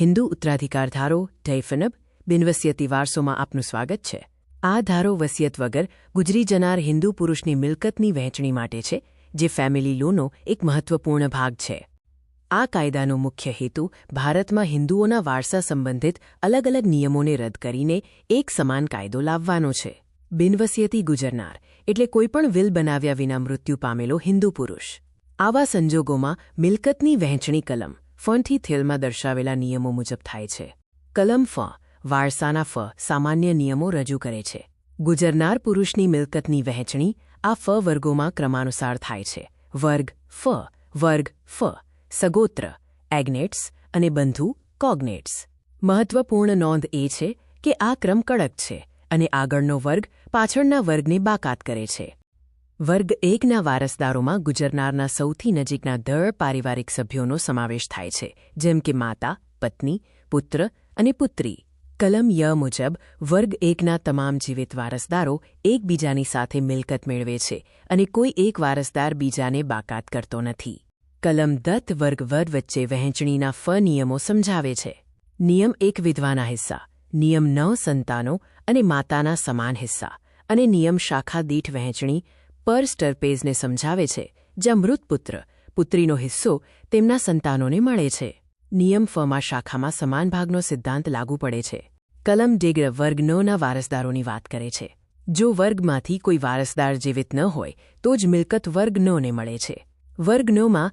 હિન્દુ ઉત્તરાધિકાર ધારો ડૈફનબ બિનવસિયતી વારસોમાં આપનું સ્વાગત છે. આ ધારો વસિયત વગર ગુજરી જનાર હિન્દુ પુરુષની મિલકતની વહેંચણી માટે છે, જે ફેમિલી લોનો એક મહત્વપૂર્ણ ભાગ છે. આ કાયદાનો મુખ્ય હેતુ ભારતમાં હિન્દુઓના વારસા સંબંધિત અલગ અલગ નિયમોને રદ કરીને એક સમાન કાયદો લાવવાનો છે. બિનવસિયતી ગુજરનાર એટલે કોઈપણ વિલ બનાવ્યા વિના મૃત્યુ પામેલો હિન્દુ પુરુષ. આવા સંજોગોમાં મિલકતની વહેંચણી કલમ ફથી થેલમાં દર્શાવેલા નિયમો મુજબ થાય છે. કલમ વારસાના સામાન્ય નિયમો રજૂ કરે છે. ગુજરનાર પુરુષની મિલકતની વહેંચણી આ વર્ગોમાં ક્રમાનુસાર થાય છે. વર્ગ સગોત્ર એગ્નેટ્સ અને બંધુ કોગ્નેટ્સ. મહત્વપૂર્ણ નોંધ એ છે કે આ ક્રમ કડક છે અને આગળનો વર્ગ પાછળના વર્ગને બાકાત કરે છે. વર્ગ 1ના વારસદારોમાં ગુજરનારના સૌથી નજીકના પારિવારિક સભ્યોનો સમાવેશ થાય છે, જેમ કે માતા, પત્ની, પુત્ર અને પુત્રી. કલમ મુજબ વર્ગ 1ના તમામ જીવિત વારસદારો એકબીજાની સાથે મિલકત મેળવે છે અને કોઈ એક વારસદાર બીજાને બાકાત કરતો નથી. કલમ વર્ગ વચ્ચે વહેંચણીના નિયમો સમજાવે છે. નિયમ 1 વિધવાના હિસ્સા, નિયમ 9 સંતાનો અને માતાના સમાન હિસ્સા, અને નિયમ શાખા દીઠ વહેંચણી પર સ્ટરપેઝને સમજાવે છે, જ્યાં મૃત પુત્ર પુત્રીનો હિસ્સો તેમના સંતાનોને મળે છે. નિયમ માં શાખામાં સમાન ભાગનો સિદ્ધાંત લાગુ પડે છે. કલમ વર્ગ 9ના વારસદારોની વાત કરે છે. જો વર્ગમાંથી કોઈ વારસદાર જીવિત ન હોય તો જ મિલકત વર્ગ 9ને મળે છે. વર્ગ 9માં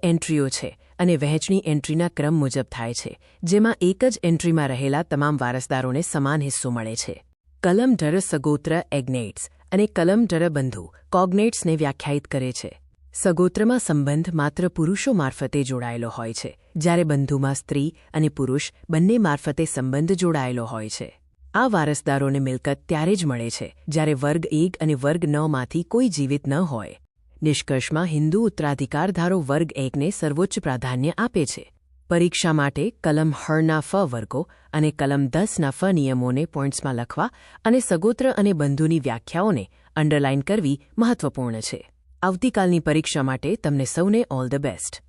એન્ટ્રીઓ છે અને વહેંચણી એન્ટ્રીના ક્રમ મુજબ થાય છે, જેમાં એક જ એન્ટ્રીમાં રહેલા તમામ વારસદારોને સમાન હિસ્સો મળે છે. કલમ સગોત્ર એગ્નેટ્સ અને કલમ બંધુ કોગ્નેટ્સને વ્યાખ્યાયિત કરે છે. સગોત્રમાં સંબંધ માત્ર પુરુષો મારફતે જોડાયેલો હોય છે, જ્યારે બંધુમાં સ્ત્રી અને પુરુષ બંને મારફતે સંબંધ જોડાયેલો હોય છે. આ વારસદારોને મિલકત ત્યારે જ મળે છે જ્યારે વર્ગ 1 અને વર્ગ 9માંથી કોઈ જીવિત ન હોય. નિષ્કર્ષમાં હિન્દુ ઉત્તરાધિકાર ધારો વર્ગ 1ને સર્વોચ્ચ પ્રાધાન્ય આપે છે. પરીક્ષા માટે કલમ ના વર્ગો અને કલમ 10ના નિયમોને પોઇન્ટ્સમાં લખવા અને સગોત્ર અને બંધુની વ્યાખ્યાઓને અંડરલાઇન કરવી મહત્વપૂર્ણ છે. આવતીકાલની પરીક્ષા માટે તમને સૌને ઓલ ધ બેસ્ટ.